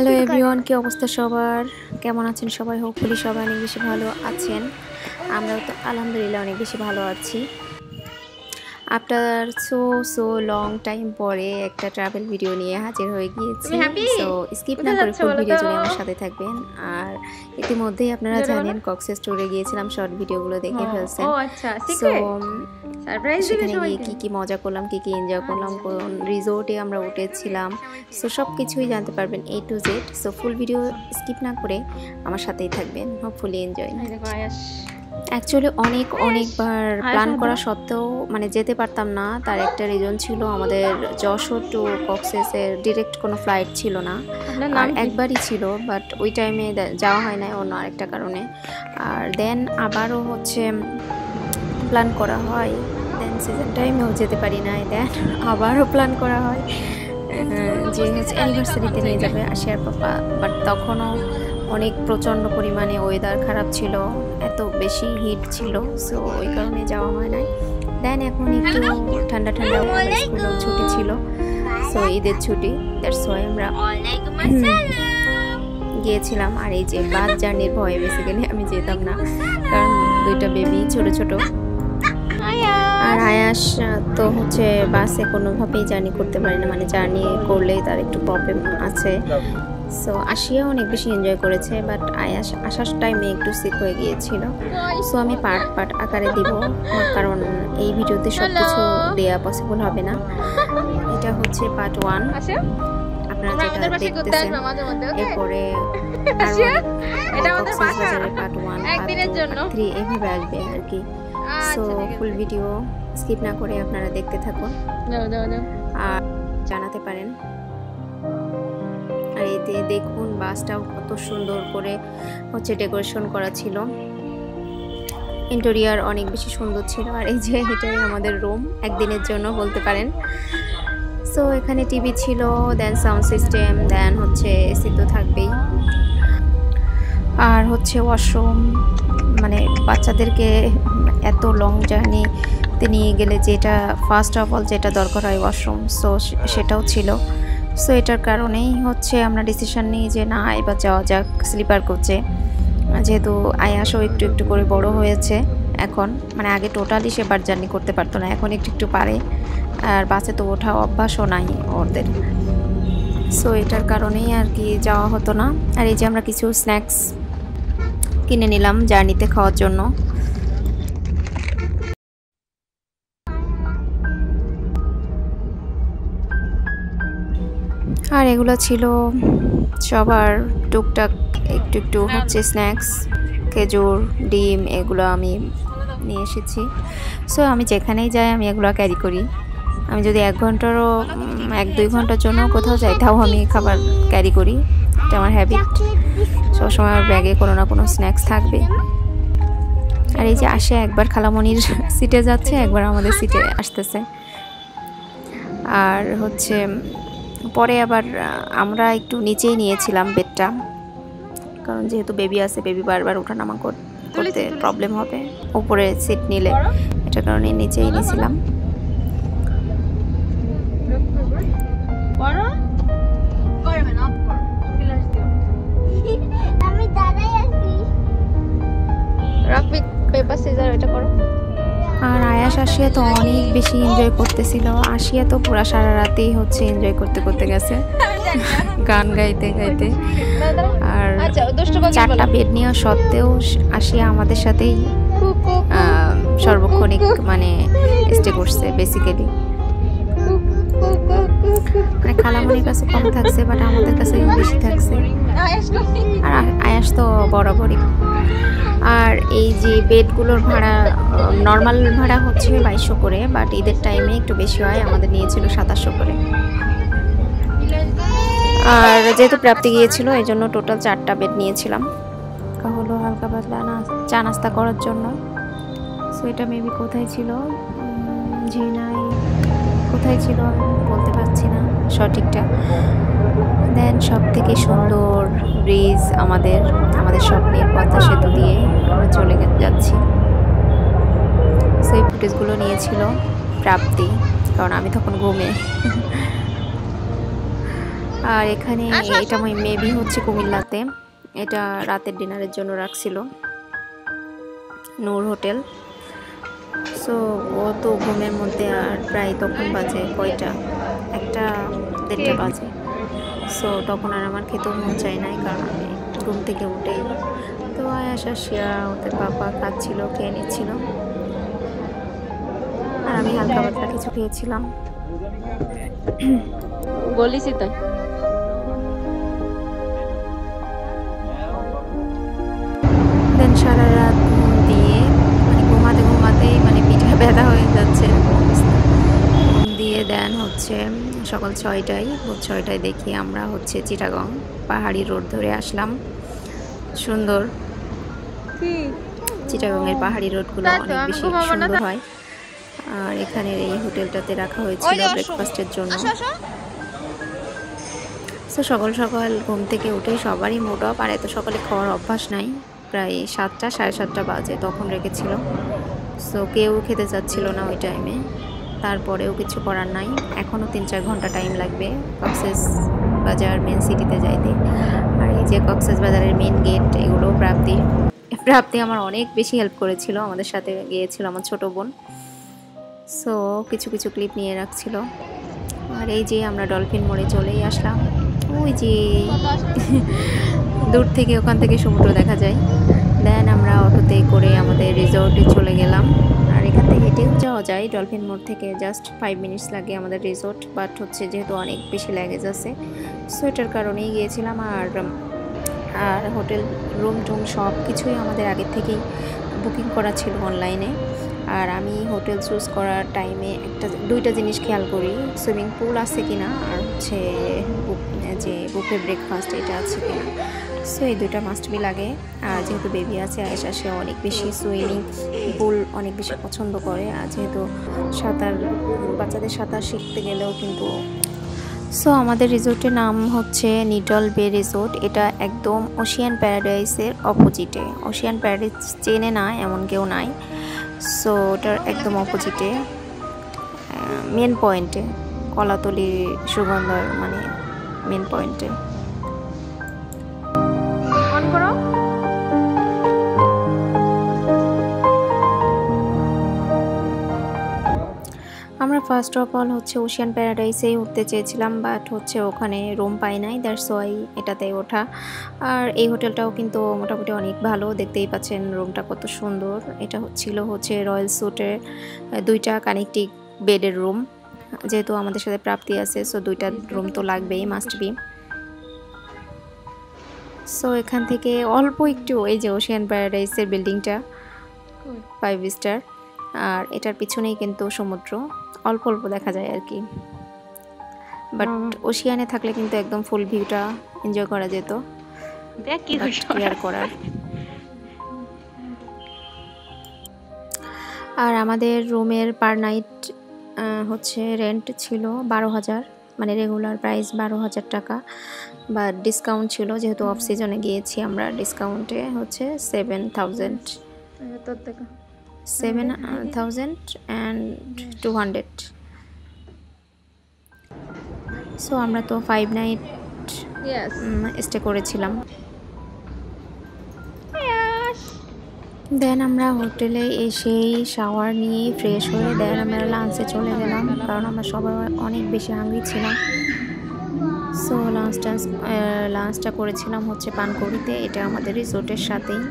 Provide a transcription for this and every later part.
Hello everyone, কি অবস্থা সবার? কেমন আছেন সবাই? হোপফুলি সবাই অনেক বেশি ভালো আছেন। আমরাও তো আলহামদুলিল্লাহ অনেক বেশি ভালো আছি। আফটার সো লং টাইম পরে একটা ট্রাভেল ভিডিও নিয়ে হাজির হয়ে গিয়েছি। সো স্কিপ না করে ফুল ভিডিও জুড়ে আমার সাথে থাকবেন। আর ইতিমধ্যেই আপনারা জানেন কক্সেস ট্যুরে গিয়েছিলাম, শর্ট ভিডিওগুলো দেখে ফেলছেন। সো সেখানে গিয়ে কী কী মজা করলাম, কী কী এনজয় করলাম, কোন রিসোর্টে আমরা উঠেছিলাম, সো সব কিছুই জানতে পারবেন A to Z। So full video skip না করে আমার সাথেই থাকবেন। Hopefully enjoy. অ্যাকচুয়ালি অনেকবার প্ল্যান করা সত্ত্বেও মানে যেতে পারতাম না। তার একটা রিজন ছিল, আমাদের যশোর টু কক্সেসের ডিরেক্ট কোনো ফ্লাইট ছিল না, আর একবারই ছিল, বাট ওই টাইমে যাওয়া হয় না অন্য আরেকটা কারণে। আর দেন আবারও প্ল্যান করা হয়, দেন সিজন টাইমেও যেতে পারি না, দেন আবারও প্ল্যান করা হয় যে অ্যানিভার্সারিতে নিয়ে যাবে আশিয়ার পাপা, বাট তখনও অনেক প্রচণ্ড পরিমাণে ওয়েদার খারাপ ছিল, এত বেশি হিট ছিল, সো ওই কারণে যাওয়া হয় নাই। দেন এখন একটু ঠান্ডা স্কুলেও ছুটি ছিল, সো ঈদের ছুটি, দ্যাটস ওয়াই আমরা গিয়েছিলাম। আর এই যে বাস জার্নির ভয়ে বেসিক্যালি আমি যেতাম না, কারণ দুইটা বেবি ছোট। আর আয়াস তো বাসে কোনোভাবেই জার্নি করতে পারে না, মানে জার্নি করলেই তার একটু প্রবলেম আছে। সো আশিয়া অনেক বেশি এনজয় করেছে, বাট আয়াস আসার টাইমে একটু সিক হয়ে গিয়েছিল। সো আমি পার্ট আকারে দিব, কারণ এই ভিডিওতে সব কিছু দেওয়া পসিবল হবে না। এটা পার্ট 1, আপনারা যেটা দেখতেছেন। এরপরে পার্ট 1, পার্ট 3 এইভাবে আসবে আর কি। সো ফুল ভিডিও স্কিপ না করে আপনারা দেখতে থাকুন আর জানাতে পারেন। আর এতে দেখুন বাসটাও কত সুন্দর করে ডেকোরেশন করা ছিল, ইন্টেরিয়র অনেক বেশি সুন্দর ছিল। আর এই যে এটাই আমাদের রুম, একদিনের জন্য বলতে পারেন। সো এখানে টিভি ছিল, দেন সাউন্ড সিস্টেম, দেন এসি তো থাকবেই, আর ওয়াশরুম। মানে বাচ্চাদেরকে এত লং জার্নিতে নিয়ে গেলে যেটা ফার্স্ট অফ অল যেটা দরকার হয় ওয়াশরুম, সো সেটাও ছিল। সো এটার কারণেই আমরা ডিসিশন নিই যে না, এবার যাওয়া যাক স্লিপার কোচে, যেহেতু আয়াসও একটু করে বড় হয়েছে এখন। মানে আগে টোটালি সে বার জার্নি করতে পারতো না, এখন একটু পারে, আর বাসে তো ওঠা অভ্যাসও নাই ওদের। সো এটার কারণেই আর কি যাওয়া হতো না। আর এই যে আমরা কিছু স্ন্যাক্স কিনে নিলাম জার্নিতে খাওয়ার জন্য। আর এগুলো ছিল সবার টুকটাক একটু স্ন্যাক্স, খেজুর, ডিম, এগুলো আমি নিয়ে এসেছি। সো আমি যেখানেই যাই আমি এগুলো ক্যারি করি। আমি যদি 1-2 ঘন্টার জন্য কোথাও যাই, তাও আমি খাবার ক্যারি করি, এটা আমার হ্যাবিট। সবসময় আমার ব্যাগে কোনো না কোনো স্ন্যাক্স থাকবে। আর এই যে আসে একবার খালামণির সিটে যাচ্ছে, একবার আমাদের সিটে আসতেছে। আর পরে আবার আমরা একটু নিচেই নিয়েছিলাম বেডটা, কারণ যেহেতু বেবি আছে, বেবি বারবার ওঠানামা করতে প্রবলেম হবে উপরে সিট নিলে, এটার কারণে নিচেই নিয়েছিলাম। আর আয়াস আশিয়া তো অনেক বেশি এনজয় করতেছিল। আশিয়া তো পুরা সারা রাতেই এনজয় করতে গেছে, গান গাইতে। আর 4টা বেড নেওয়া সত্ত্বেও আশিয়া আমাদের সাথেই সর্বক্ষণিক স্টে করছে বেসিক্যালি। খালামণির কাছে কম থাকছে, বাট আমাদের কাছে বেশি থাকছে। আর আয়াস তো বরাবরই। আর এই যে বেডগুলোর ভাড়া, নর্মাল ভাড়া 2200 করে, বাট ঈদের টাইমে একটু বেশি হয়, আমাদের নিয়েছিল 2700 করে। আর যেহেতু প্রাপ্তি গিয়েছিল, এই জন্য টোটাল 4টা বেড নিয়েছিলাম, হালকা পাতলা চা নাস্তা করার জন্য। সো এটা মেবি কোথায় ছিল, ঝিনাই কোথায় ছিল বলতে পারছি না সঠিকটা। দেন সব থেকে সুন্দর ব্রিজ, আমাদের স্বপ্নের পদ্মা সেতু দিয়ে আমরা চলে যাচ্ছি। সেই ফুটেজগুলো নিয়েছিল প্রাপ্তি, কারণ আমি তখন ঘুমে। আর এখানে এটা মেবি হচ্ছে কুমিল্লাতে, এটা রাতের ডিনারের জন্য রাখছিল নূর হোটেল। সো ও তো ঘুমের মধ্যে, আর প্রায় তখন বাজে কয়টা, 1-1:30 বাজে। সো তখন আর আমার খেতেও মন চায় নাই, কারণ আমি ঘুম থেকে উঠেই তো আয়াশা শিয়া ওদের পাপা খাচ্ছিল, খেয়ে নিচ্ছিল, আর আমি হালকা পাতলা কিছু খেয়েছিলাম। বলিস তাই দেন সারা রাত ঘুম দিয়ে মানে ঘুমাতেই মানে পিঠা ব্যথা হয়ে যাচ্ছে ঘুম দিয়ে। দেন হচ্ছে সকাল 6টায়, ভোর 6টায় দেখি আমরা হচ্ছে চিটাগং পাহাড়ি রোড ধরে আসলাম। সুন্দর, চিটাগংয়ের পাহাড়ি রোডগুলো অনেক বেশি সুন্দর হয়। আর এখানের এই হোটেলটাতে রাখা হয়েছিল ব্রেকফাস্টের জন্য। সো সকাল সকাল ঘুম থেকে উঠে সবারই মুড অফ, আর এত সকালে খাওয়ার অভ্যাস নাই, প্রায় 7টা 7:30 বাজে তখন রেখেছিল। সো কেউ খেতে চাচ্ছিল না ওই টাইমে, তারপরেও কিছু করার নাই। এখনও 3-4 ঘন্টা টাইম লাগবে কক্সেস বাজার মেন সিটিতে যাইতে। আর এই যে কক্সেস বাজারের মেন গেট, এগুলো প্রাপ্তি আমার অনেক বেশি হেল্প করেছিল, আমাদের সাথে গিয়েছিল আমার ছোট বোন। সো কিছু কিছু ক্লিপ নিয়ে রাখছিল। আর এই যে আমরা ডলফিন মোড়ে চলেই আসলাম, ওই যে দূর থেকে ওখান থেকে সমুদ্র দেখা যায়। দেন আমরা অটোতে করে আমাদের রিসোর্টে চলে গেলাম। আর এখান থেকে হেঁটেও যাওয়া যায়, ডলফিন মোড় থেকে জাস্ট 5 মিনিটস লাগে আমাদের রিসোর্ট, বাট হচ্ছে যেহেতু অনেক বেশি লাগেজ আছে সো এটার কারণেই গিয়েছিলাম। আর হোটেল রুম টুম সব কিছুই আমাদের আগের থেকেই বুকিং করা ছিল অনলাইনে। আর আমি হোটেল চুজ করার টাইমে 2টা জিনিস খেয়াল করি, সুইমিং পুল আছে কিনা, আর হচ্ছে যে বুফে ব্রেকফাস্ট এটা আছে কিনা। সো এই 2টা মাস্ট বি লাগে। আর যেহেতু বেবি আছে আয়েশা, সে অনেক বেশি সুইমিং পুল অনেক বেশি পছন্দ করে। আর যেহেতু বাচ্চাদের সাঁতার শিখতে গেলেও কিন্তু। সো আমাদের রিসোর্টের নাম হচ্ছে নিডল বে রিসোর্ট। এটা একদম ওশিয়ান প্যারাডাইসের অপোজিটে। ওশিয়ান প্যারাডাইস চেনে না এমন কেউ নাই। সো ওটার একদম অপোজিটে মেন পয়েন্টে, কলাতলি সুগন্ধার মানে মেন পয়েন্টে। অন করো। আমরা ফার্স্ট অফ অল হচ্ছে ওশিয়ান প্যারাডাইসেই উঠতে চেয়েছিলাম, বাট হচ্ছে ওখানে রুম পাই নাই, দ্যাটস ওয়াই এটাতে ওঠা। আর এই হোটেলটাও কিন্তু মোটামুটি অনেক ভালো, দেখতেই পাচ্ছেন রুমটা কত সুন্দর। এটা ছিল হচ্ছে রয়্যাল স্যুটের 2টা কানেক্টিং বেডের রুম, যেহেতু আমাদের সাথে প্রাপ্তি আছে সো 2টা রুম তো লাগবেই, মাস্ট বি। সো এখান থেকে অল্প একটু এই যে ওশিয়ান প্যারাডাইসের বিল্ডিংটা 5 স্টার, আর এটার পিছনেই কিন্তু সমুদ্র, অল্প অল্প দেখা যায় আর কি। বাট ওশিয়ানে থাকলে কিন্তু একদম ফুল ভিউটা এনজয় করা যেত, ক্লিয়ার করার। আর আমাদের রুমের পার নাইট হচ্ছে রেন্ট ছিল 12,000, মানে রেগুলার প্রাইস 12,000 টাকা, বা ডিসকাউন্ট ছিল যেহেতু অফ সিজনে গিয়েছি আমরা, ডিসকাউন্টে হচ্ছে 7,200। সো আমরা তো 5 নাইট স্টে করেছিলাম। দেন আমরা হোটেলে এসেই শাওয়ার নিয়ে ফ্রেশ হয়ে দেন আমরা লাঞ্চে চলে গেলাম, কারণ আমরা সবাই অনেক বেশি হাঙ্গরি ছিলাম। সো লাঞ্চটা করেছিলাম হচ্ছে পানকৌড়িতে, এটা আমাদের রিসোর্টের সাথেই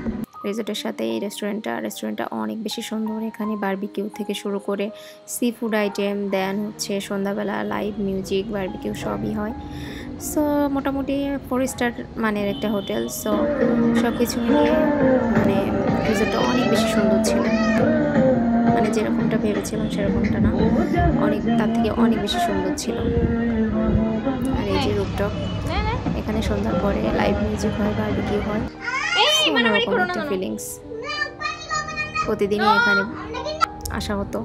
এই রেস্টুরেন্টটা অনেক বেশি সুন্দর। এখানে বারবিকিউ থেকে শুরু করে সি ফুড আইটেম, দেন হচ্ছে সন্ধ্যাবেলা লাইভ মিউজিক, বারবিকিউ সবই হয়। সো মোটামুটি 4 স্টার মানের একটা হোটেল। সো সব কিছু মিলিয়ে মানে রিসোর্টটা অনেক বেশি সুন্দর ছিল, মানে যেরকমটা ভেবেছিলাম সেরকমটা না, তার থেকে অনেক বেশি সুন্দর ছিল। আর এই যে রুপটপ, এখানে সন্ধ্যার পরে লাইভ মিউজিক হয়, বারবিকিউ হয়, অন্যরকম একটা ফিলিংস। প্রতিদিনই এখানে আসা হতো।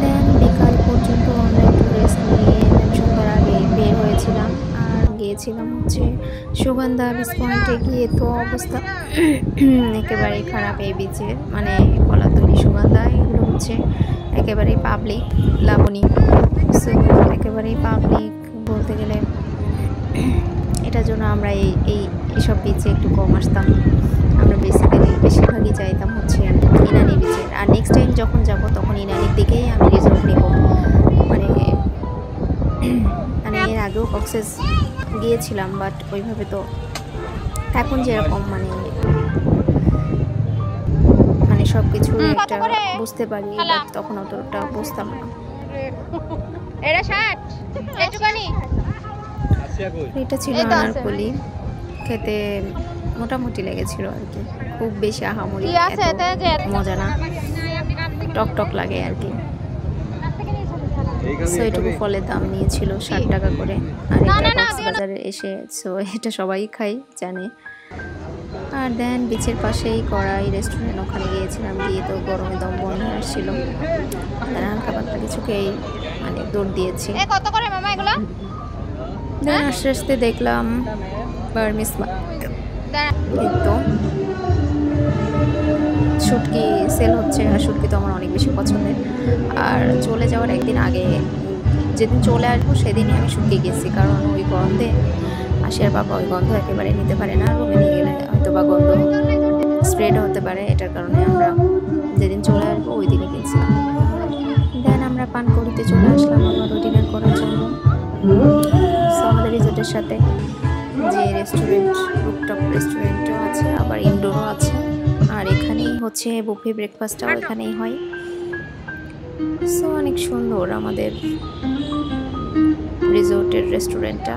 দেন বিকাল পর্যন্ত আমরা একটু রেস্ট নিয়ে সন্ধ্যার আগে বের হয়েছিলাম, আর গিয়েছিলাম হচ্ছে সুগন্ধা বিচ পয়েন্টে। গিয়ে তো অবস্থা একেবারেই খারাপ এই বিচের, মানে কলাতলি সুগন্ধা এগুলো হচ্ছে একেবারেই পাবলিক লাবণী। সো একেবারেই পাবলিক বলতে গেলে, এটার জন্য আমরা এইসব বিচে একটু কম আসতাম। আমরা বেশিরভাগই চাইতাম হচ্ছে ইনানি বিচে। আর নেক্সট টাইম যখন যাব তখন ইনানির দিকেই আমি রিসোর্ট নেব। মানে এর আগেও কক্সেস গিয়েছিলাম, বাট ওইভাবে তো এখন যেরকম মানে সব কিছু একটা বুঝতে পারি, বাট তখন অতটা বুঝতাম না। এটা ছিল আনারকলি, খেতে মোটামুটি লেগেছিল আর কি, খুব বেশি আহামরি মজা না, টক টক লাগে আর কি। সো এটুকু ফলের দাম নিয়েছিল 60 টাকা করে। আর এটা কক্সবাজারে এসে সো এটা সবাই খাই জানে। আর দেন বিচের পাশেই কড়াই রেস্টুরেন্ট, ওখানে গিয়েছিলাম। গিয়ে তো গরমে দম বন্ধ আসছিল, হালকা পাতলা কিছুকেই মানে দৌড় দিয়েছি। দেন আস্তে আস্তে দেখলাম বার্মিস কিন্তু শুটকি সেল হচ্ছে। আর শুটকি তো আমার অনেক বেশি পছন্দের। আর চলে যাওয়ার একদিন আগে, যেদিন চলে আসবো সেদিনই আমি শুটকি গেছি, কারণ ওই গন্ধে আশিয়ার বাবা ওই গন্ধ একেবারে নিতে পারে না। রুমে নিয়ে গেলে হয়তো বা গন্ধ স্প্রেড হতে পারে, এটার কারণে আমরা যেদিন চলে আসবো ওই দিনই গেছিলাম। দেন আমরা পান করিতে চলে আসলাম আমার ডিনার করার জন্য। সো আমাদের রিসোর্টের সাথে যে রেস্টুরেন্ট, রুফটপ রেস্টুরেন্টও আছে, আবার ইনডোরও আছে। আর এখানেই হচ্ছে বুফে ব্রেকফাস্টটাও এখানেই হয়। সো অনেক সুন্দর আমাদের রিসোর্টের রেস্টুরেন্টটা।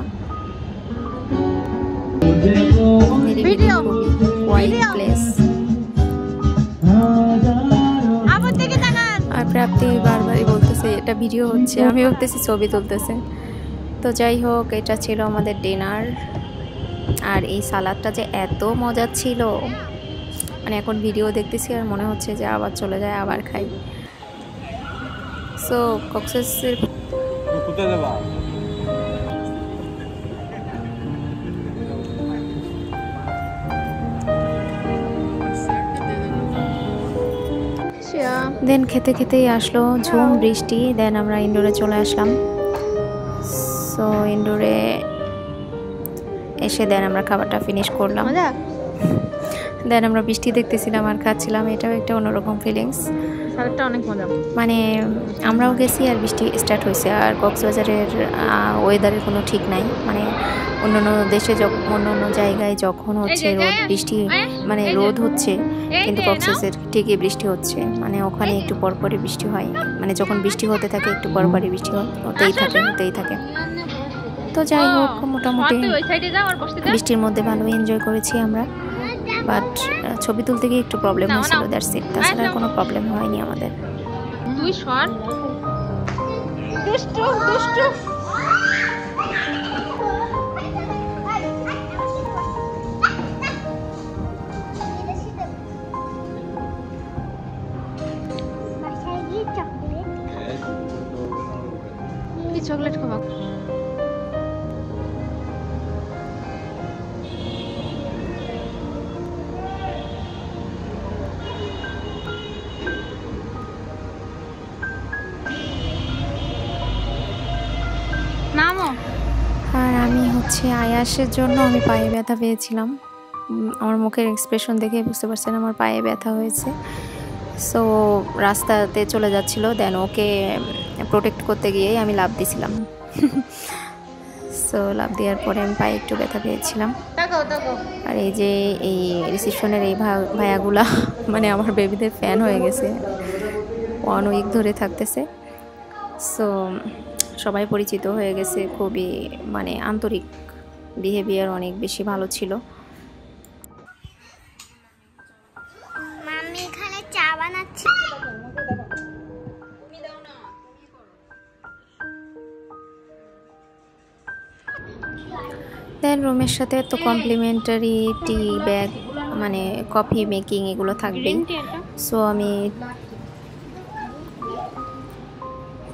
আর প্রাপ্তি বারবারই বলতেছে এটা ভিডিও হচ্ছে, আমি ভাবতেছি ছবি তুলতেছে। তো যাই হোক, এটা ছিল আমাদের ডিনার। আর এই সালাদটা যে এত মজা ছিল, মানে এখন ভিডিও দেখতেছি আর মনে হচ্ছে যে আবার চলে যায়, আবার খাই। সো কক্সেসের দেন খেতে খেতেই আসলো ঝুম বৃষ্টি। দেন আমরা ইনডোরে চলে আসলাম। সো ইনডোরে এসে দেন আমরা খাবারটা ফিনিশ করলাম। দেন আমরা বৃষ্টি দেখতেছিলাম আর খাচ্ছিলাম, এটাও একটা অন্যরকম ফিলিংস। অনেক মজা, মানে আমরাও গেছি আর বৃষ্টি স্টার্ট হয়েছে। আর কক্সবাজারের ওয়েদারের কোনো ঠিক নাই, মানে অন্যান্য দেশে অন্যান্য জায়গায় যখন হচ্ছে রোদ বৃষ্টি, মানে রোদ হচ্ছে, কিন্তু কক্সবাজার ঠিকই বৃষ্টি হচ্ছে। মানে ওখানে একটু পরপরই বৃষ্টি হয়, মানে যখন বৃষ্টি হতে থাকে একটু পরপরই বৃষ্টি হতেই থাকে। তো যাই হোক, মোটামুটি বৃষ্টির মধ্যে ভালোই এনজয় করেছি আমরা। বাট ছবি তুলতে গিয়ে একটু প্রবলেম হয়েছিল, দ্যাটস ইট। তাছাড়া কোনো প্রবলেম হয়নি আমাদের। চকলেট খাওয়া আর আমি হচ্ছে আয়াসের জন্য আমি পায়ে ব্যথা পেয়েছিলাম। আমার মুখের এক্সপ্রেশন দেখে বুঝতে পারছেন আমার পায়ে ব্যথা হয়েছে। সো রাস্তাতে চলে যাচ্ছিল, দেন ওকে প্রোটেক্ট করতে গিয়ে আমি লাফ দিয়েছিলাম। সো লাফ দেওয়ার পরে আমি পায়ে একটু ব্যথা পেয়েছিলাম। আর এই যে এই রিসেপশনের এই ভাইয়াগুলা মানে আমার বেবিদের ফ্যান হয়ে গেছে, 1 উইক ধরে থাকতেছে। সো সবাই পরিচিত হয়ে গেছে, খুবই মানে আন্তরিক, বিহেভিয়ার অনেক বেশি ভালো ছিল। মাম্মি এখানে চা বানাচ্ছে। দেন রুমের সাথে তো কমপ্লিমেন্টারি টি ব্যাগ, মানে কফি মেকিং এগুলো থাকবেই। সো আমি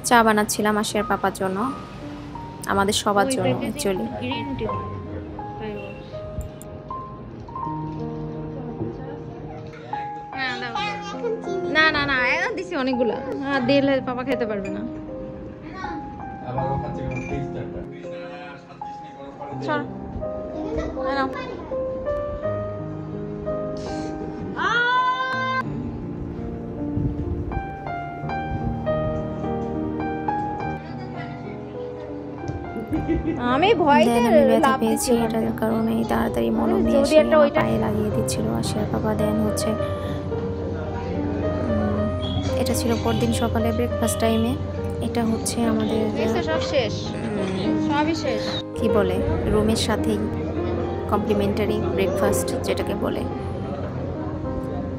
চা বানাচ্ছিলাম আশিয়ার পাপার জন্য, আমাদের সবার জন্য অ্যাকচুয়ালি। না না না, এখন দিছি দিছি অনেকগুলা। আর দিলে পাপা খেতে পারবে না। আবারও খাচ্ছে কোন টেস্টারটা। চল। নাও। আমি ভয়তে লাভ পেয়েছি, এটার কারণে তাড়াতাড়ি মলম নিয়ে এসে পায়ে লাগিয়ে দিচ্ছিল আশিয়ার বাবা। দেন হচ্ছে এটা ছিল পরদিন সকালে ব্রেকফাস্ট টাইমে। এটা হচ্ছে আমাদের সব শেষ, সবই শেষ কি বলে রুমের সাথেই কমপ্লিমেন্টারি ব্রেকফাস্ট যেটাকে বলে।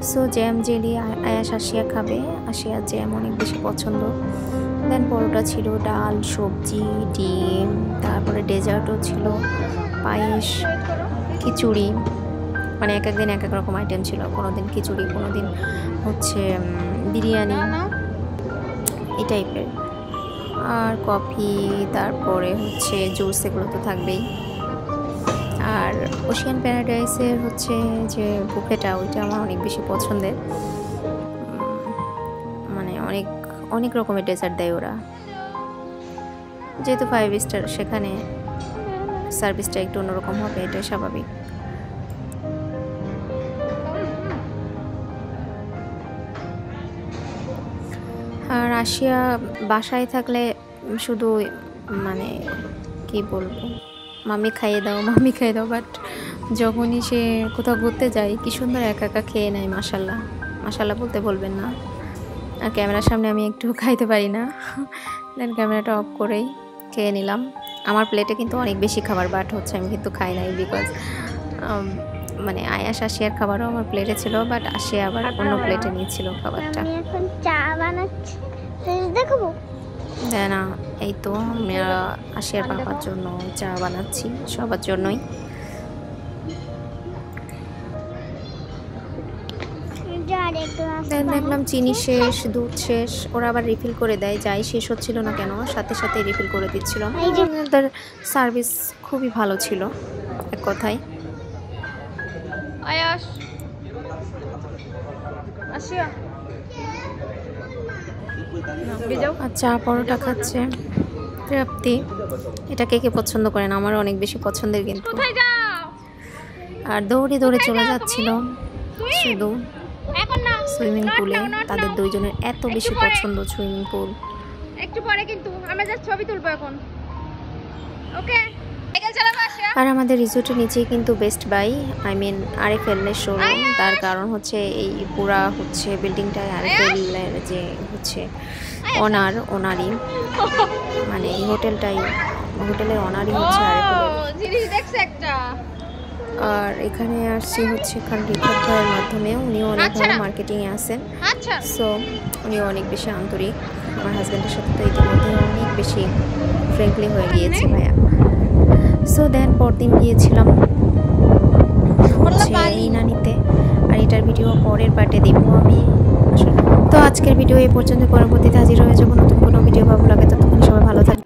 সো জ্যাম জেলি আয়াস আশিয়া খাবে, আশিয়ার জ্যাম অনেক বেশি পছন্দ। দেন পরোটা ছিল, ডাল, সবজি, ডিম, তারপরে ডেজার্টও ছিল, পায়েস, খিচুড়ি, মানে এক এক দিন এক এক রকম আইটেম ছিল। কোনো দিন খিচুড়ি, কোনো দিন হচ্ছে বিরিয়ানি, এই টাইপের, আর কফি, তারপরে হচ্ছে জুস, এগুলো তো থাকবেই। আর ওশিয়ান প্যারাডাইসের হচ্ছে যে বুফেটা, ওইটা আমার অনেক বেশি পছন্দের। মানে অনেক অনেক রকমের ডেজার্ট দেয় ওরা, যেহেতু 5 স্টার সেখানে সার্ভিসটা একটু অন্যরকম হবে, এটাই স্বাভাবিক। আর আশিয়া বাসায় থাকলে শুধু মানে কি বলবো, মাম্মি খাইয়ে দাও, মাম্মি খাইয়ে দাও, বাট যখনই সে কোথাও ঘুরতে যায় কি সুন্দর একা একা খেয়ে নেয়। মাশাল্লাহ, মাশাল্লাহ বলতে বলবেন না। আর ক্যামেরার সামনে আমি একটু খাইতে পারি না, দেন ক্যামেরাটা অফ করেই খেয়ে নিলাম। আমার প্লেটে কিন্তু অনেক বেশি খাবার, বাট হচ্ছে আমি কিন্তু খাই নাই, বিকজ মানে আয়াস আশিয়ার খাবারও আমার প্লেটে ছিল, বাট আশিয়া আবার অন্য প্লেটে নিয়েছিল খাবারটা। আমি এখন চা বানাচ্ছি, দেখাবো। না, এই তো আমি আশিয়ার বাবার জন্য চা বানাচ্ছি, সবার জন্যই। দেখলাম চিনি শেষ, দুধ শেষ, ওরা আবার রিফিল করে দেয়, যাই শেষ হচ্ছিল না কেন সাথে সাথে রিফিল করে দিচ্ছিল। তার সার্ভিস খুবই ভালো ছিল এক কথায়। আয়াস আশিয়া আচ্ছা, পরোটা খাচ্ছে তৃপ্তি। এটা কে কে পছন্দ করেন, আমার অনেক বেশি পছন্দের কিন্তু। আর দৌড়ে দৌড়ে চলে যাচ্ছিল শুধু সুইমিং পুলে। তাদের দুইজনের এত বেশি পছন্দ সুইমিং পুল। একটু পরে কিন্তু আমরা জাস্ট ছবি তুলবো এখন, ওকে? আর আমাদের রিসোর্টের নিচেই কিন্তু best buy, I mean RFL এর শোরুম। তার কারণ হচ্ছে এই পুরা হচ্ছে বিল্ডিংটায় আরএফএল এর যে হচ্ছে ওনারই মানে এই হোটেলের ওনারই হচ্ছে আরএফএল। আর এখানে আসছি হচ্ছে খান রিফাত ভাইয়ের মাধ্যমে, উনিও অনেক ভালো মার্কেটিংয়ে আছেন। সো উনিও অনেক বেশি আন্তরিক। আমার হাজব্যান্ডের সাথে তো ইতিমধ্যে অনেক বেশি ফ্রেন্ডলি হয়ে গিয়েছে ভাইয়া। সো দেন পরদিন গিয়েছিলাম হচ্ছে ইনানিতে, আর এটার ভিডিও পরের পার্টে দিব আমি আসলে। তো আজকের ভিডিও এই পর্যন্ত, পরবর্তীতে হাজির হয়ে যাবো নতুন কোনো ভিডিও। ভালো লাগে ততক্ষণ সবাই ভালো থাকবে।